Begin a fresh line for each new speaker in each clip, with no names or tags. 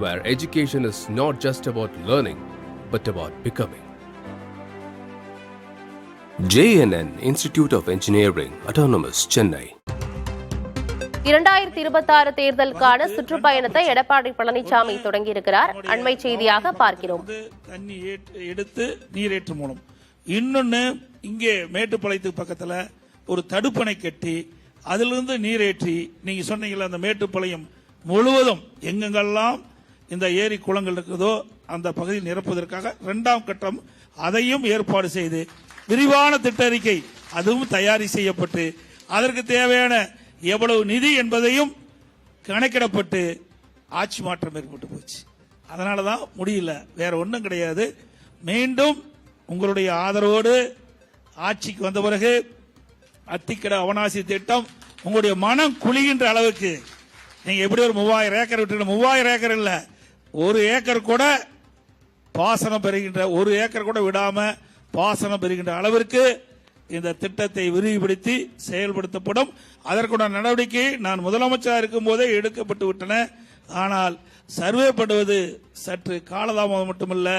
where education is not just about learning, but about becoming. JNN Institute of Engineering, Autonomous, Chennai.
2026 தேர்தலுக்கான சுற்றுப்பயணத்தை எடப்பாடி பழனிசாமி தொடங்கியிருக்கிறார். அண்மை செய்தியாக பார்க்கிறோம்.
தண்ணி எடுத்து நீரேற்று மூலம் இன்னொன்னு இங்கே மேட்டுப்பாளையத்துக்கு பக்கத்துல ஒரு தடுப்பணை கட்டி அதிலிருந்து நீரேற்றி நீங்க சொன்னீங்கல்ல அந்த மேட்டுப்பாளையம் முழுவதும் எங்கெங்கெல்லாம் இந்த ஏரி குளங்கள் இருக்குதோ அந்த பகுதியை நிரப்புவதற்காக 2ஆம் கட்டம் அதையும் ஏற்பாடு செய்து விரிவான திட்ட அறிக்கை அதுவும் தயாரி செய்யப்பட்டு அதற்கு தேவையான எவ்வளவு நிதி என்பதையும் கணக்கிடப்பட்டு ஆட்சி மாற்றம் ஏற்பட்டு போச்சு. அதனாலதான் முடியல, வேற ஒன்றும் கிடையாது. மீண்டும் உங்களுடைய ஆதரவோடு ஆட்சிக்கு வந்த பிறகு அத்திக்கடை அவனாசி திட்டம் உங்களுடைய மனம் குளிகின்ற அளவுக்கு நீங்க எப்படி ஒரு 3000 ஏக்கர் விட்டு 3000 ஏக்கர் இல்ல, 1 ஏக்கர் கூட பாசனம் பெறுகின்ற 1 ஏக்கர் கூட விடாம பாசனம் பெறுகின்ற அளவிற்கு இந்த திட்டத்தை விரிவுபடுத்தி செயல்படுத்தப்படும். அதற்குள்ள நடவடிக்கை நான் முதலமைச்சராக இருக்கும் போதே எடுக்கப்பட்டு விட்டன. ஆனால் சர்வே பண்ணுவது சற்று காலதாமதம் மட்டுமல்ல,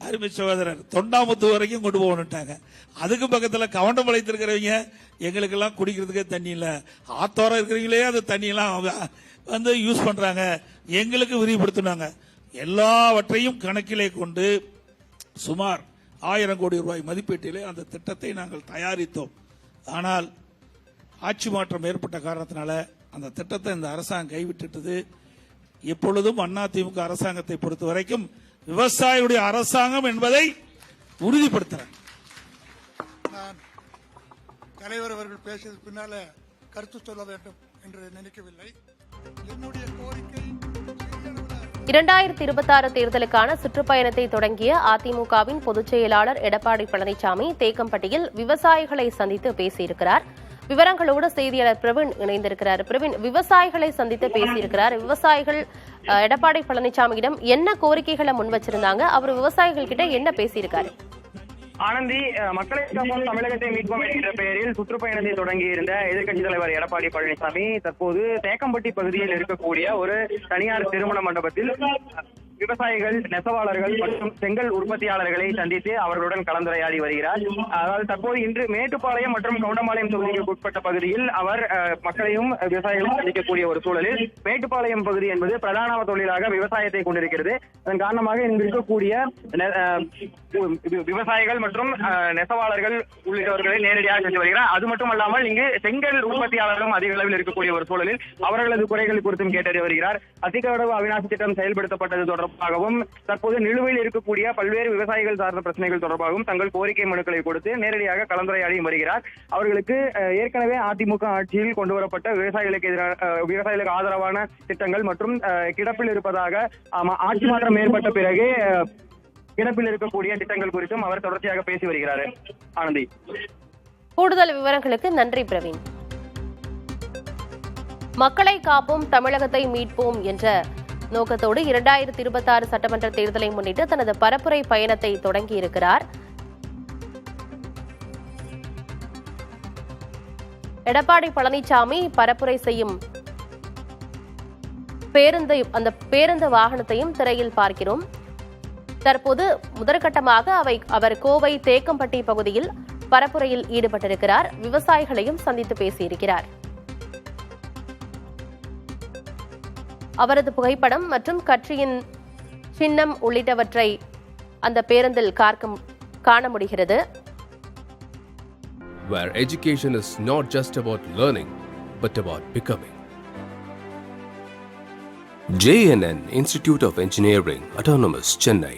அருமை சகோதரர் தொண்டாமுத்து வரைக்கும் கொண்டு போகணுட்டாங்க. அதுக்கு பக்கத்தில் கவண்டம்பாளையத்தில் இருக்கிறவங்க எங்களுக்கெல்லாம் குடிக்கிறதுக்கே தண்ணி இல்லை, ஆத்தோரம் இருக்கிறவங்களே அந்த தண்ணியெல்லாம் வந்து யூஸ் பண்றாங்க, எங்களுக்கு விரிவுபடுத்தினாங்க. எல்லாவற்றையும் கணக்கிலே கொண்டு சுமார் 1000 கோடி ரூபாய் மதிப்பீட்டிலே அந்த திட்டத்தை நாங்கள் தயாரித்தோம். ஆனால் ஆட்சி மாற்றம் ஏற்பட்ட காரணத்தினால அந்த திட்டத்தை இந்த அரசாங்கம் கைவிட்டுட்டது. எப்பொழுதும் அதிமுக அரசாங்கத்தை பொறுத்த வரைக்கும் விவசாயிகளுடைய அரசாங்கம் என்பதை உறுதிப்படுத்துறேன்.
நான் தலைவர் அவர்கள் பேசியது பின்னால கருத்து சொல்ல வேண்டும் என்று நினைக்கவில்லை. என்னுடைய கோரிக்கை
2026 தேர்தலுக்கான சுற்றுப்பயணத்தை தொடங்கிய அதிமுகவின் பொதுச் செயலாளர் எடப்பாடி பழனிசாமி தேக்கம்பட்டியில் விவசாயிகளை சந்தித்து பேசியிருக்கிறார். விவரங்களோடு செய்தியாளர் பிரவீன் இணைந்திருக்கிறார். பிரவீன், விவசாயிகளை சந்தித்து பேசியிருக்கிறார். விவசாயிகள் எடப்பாடி பழனிசாமியிடம் என்ன கோரிக்கைகளை முன் வச்சிருந்தாங்க, அவர் விவசாயிகள் கிட்ட என்ன பேசியிருக்காரு?
ஆனந்தி, மக்களை காப்போம் தமிழகத்தை மீட்போம் என்கிற பெயரில் சுற்றுப்பயணத்தை தொடங்கியிருந்த எதிர்க்கட்சித் தலைவர் எடப்பாடி பழனிசாமி தற்போது தேக்கம்பட்டி பகுதியில் இருக்கக்கூடிய ஒரு தனியார் திருமண மண்டபத்தில் விவசாயிகள், நெசவாளர்கள் மற்றும் செங்கல் உற்பத்தியாளர்களை சந்தித்து அவர்களுடன் கலந்துரையாடி வருகிறார். அதாவது தற்போது இன்று மேட்டுப்பாளையம் மற்றும் கவுண்டம்பாளையம் தொகுதிக்கு உட்பட்ட பகுதியில் அவர் மக்களையும் விவசாயிகளையும் சந்திக்கக்கூடிய ஒரு சூழலில் மேட்டுப்பாளையம் பகுதி என்பது பிரதான தொழிலாக விவசாயத்தை கொண்டிருக்கிறது. அதன் காரணமாக இங்கு இருக்கக்கூடிய விவசாயிகள் மற்றும் நெசவாளர்கள் உள்ளிட்டவர்களை நேரடியாக சென்று வருகிறார். அது மட்டுமல்லாமல் இங்கு செங்கல் உற்பத்தியாளர்களும் அதிக அளவில் இருக்கக்கூடிய ஒரு சூழலில் அவர்களது குறைகள் குறித்தும் கேட்டறி வருகிறார். அத்திக்கடவு அவிநாசி திட்டம் செயல்படுத்தப்பட்டது தொடர்பாகவும் தற்போது நிலுவையில் இருக்கக்கூடிய பல்வேறு விவசாயிகள் சார்ந்த பிரச்சனைகள் தொடர்பாகவும் தங்கள் கோரிக்கை மனுக்களை கொடுத்து நேரடியாக கலந்துரையாடியும் வருகிறார். அவர்களுக்கு ஏற்கனவே அதிமுக ஆட்சியில் கொண்டு வரப்பட்ட விவசாயிகளுக்கு ஆதரவான திட்டங்கள் மற்றும் கிடப்பில் இருப்பதாக ஆட்சி மாற்றம் ஏற்பட்ட பிறகு கிடப்பில் இருக்கக்கூடிய திட்டங்கள் குறித்தும் அவர் தொடர்ச்சியாக பேசி வருகிறார். ஆனந்தி,
கூடுதல் விவரங்களுக்கு நன்றி பிரவீன். மக்களை காப்போம் தமிழகத்தை மீட்போம் என்ற நோக்கத்தோடு 2026 சட்டமன்ற தேர்தலை முன்னிட்டு தனது பரப்புரை பயணத்தை தொடங்கியிருக்கிறார். எடப்பாடி பழனிசாமி பரப்புரை செய்யும் பேருந்து வாகனத்தையும் திரையில் பார்க்கிறோம். தற்போது முதற்கட்டமாக அவர் கோவை தேக்கம்பட்டி பகுதியில் பரப்புரையில் ஈடுபட்டிருக்கிறார். விவசாயிகளையும் சந்தித்து பேசியிருக்கிறார். அவரது புகைப்படம் மற்றும் கட்சியின் சின்னம் உள்ளிட்டவற்றை அந்த பேருந்தில் காண முடிகிறது.
Where education is not just about learning, but about becoming. JNN Institute of Engineering, Autonomous, Chennai.